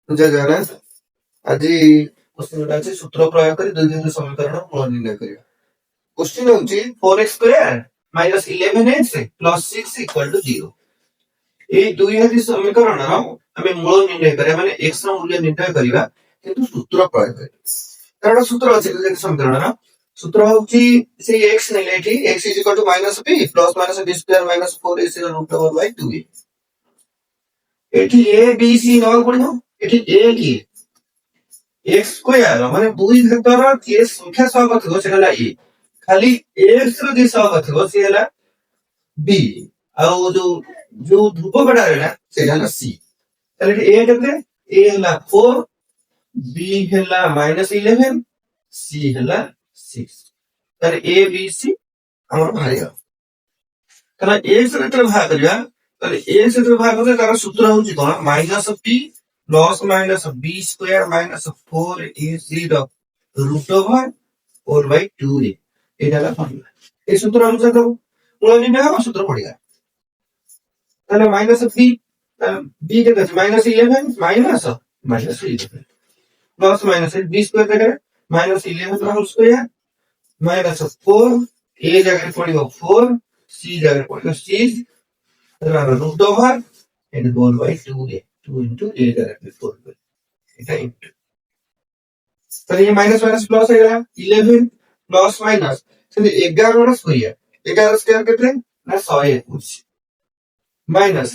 जय जगन्नाथ। আজি क्वेश्चन আছে সূত্র প্রয়োগ করে দুই দুই সমীকরণ মূল নির্ণয় করিবা। क्वेश्चन হচ্ছে 4x square minus 11x plus 6 equal to 0। এই দুই দুই সমীকরণର ଆମେ ମୂଳ ନିର୍ଣ୍ଣୟ କରିବା ମାନେ x ର ମୂଲ୍ୟ ନିର୍ଣ୍ଣୟ କରିବା କିନ୍ତୁ ସୂତ୍ର ପ୍ରୟୋଗ କରିବା। ତାର ଗୋଟେ ସୂତ୍ର ଅଛି ଦୁଇ ଦୁଇ ସମୀକରଣର ସୂତ୍ର ହଉଛି ସେଇ x ନେଲେ ଏଠି x minus b plus minus b square minus 4ac ର ରୁଟ ଓଭର ବାଇ 2a। ଏଠି a b c ନବାକୁ ପଡିବ। ଏଠି a କି x स्क्वायर माने दुई भेक्टर के संख्या सहग थिबो सेटा ला a खाली x रो जे सहग थिबो से हला b आ जो जो ध्रुवकटा रहला सेटा ला c। ताले a केते a हला 4 b हला -11 c हला 6। ताले a b c हमर भारिया ताले x रे तो भाग करिया ताले x रे भाग करे तार सूत्र होची कोन -p plus minus B square minus 4ac root over 4/2a एटा फॉर्मूला। ए सूत्र अनुसार तो मूल निर्णय हम सूत्र पड़ेगा। ताले माइनस b b के दस -11 minus -11 plus minus b square देकर -11 होल स्क्वायर माइनस 4 a जगह पड़ेगा 4 c जगह पड़ेगा 6 root over 4/2a 2 into a directly 4 এটা into তাহলে ये माइनस माइनस प्लस हो गया 11 प्लस माइनस সেটা 11 র স্কয়ার 11 স্কয়ার কেটে না 121 माइनस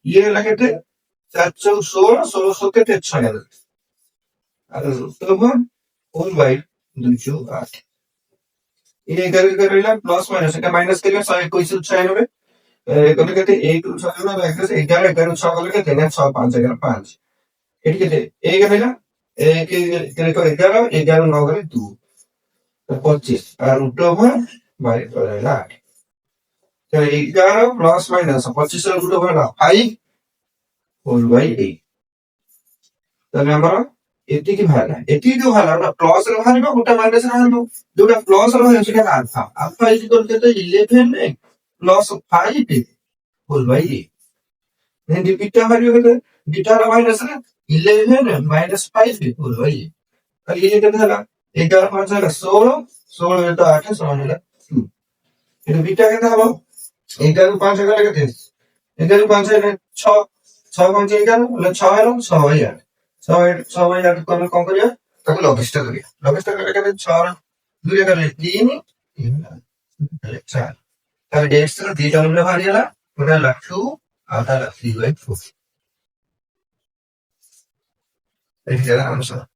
ये হলো কেটে 416 16 কেটে 6 আর তো 4/208 ये 11 করিলা প্লাস মাইনাস এটা মাইনাস করলে 121 96 এখানে কেটে 8 6 না 11 11 6 করলে কেটে 6 5 11 5 এটি কেটে এই গেল না एक एक को 11 11 9 गले 2 तो 25 और रूट ओवर बाय 8 तो 11 प्लस माइनस 25 ର रूट ओवर 5 होल बाय 8 तने हमरा एति की भाला एति जो भाला ना प्लस रे भारिबो गोटा माइनस रे भारिबो जोटा प्लस रे भारिबो सेटा alpha alpha is equal to 11 plus 5 whole by 8 then beta भारिबो केते बीटा रे माइनस रे 11 माइनस 5 होल बाय और ये कितना है 11 5 है 16 16 में तो 8 समान है 2 ये बीटा कितना है 11 5 का कितने 11 5 है 6 6 5 11 मतलब 6 है 6 है यार 6 है यार कौन कौन करिया ताको लॉगिस्टर करके 6 2 का 3 4 ताले डेक्स रो दी टर्म में भारी वाला पूरा ला 2 आधा ला 3/4 ऐसे आंसर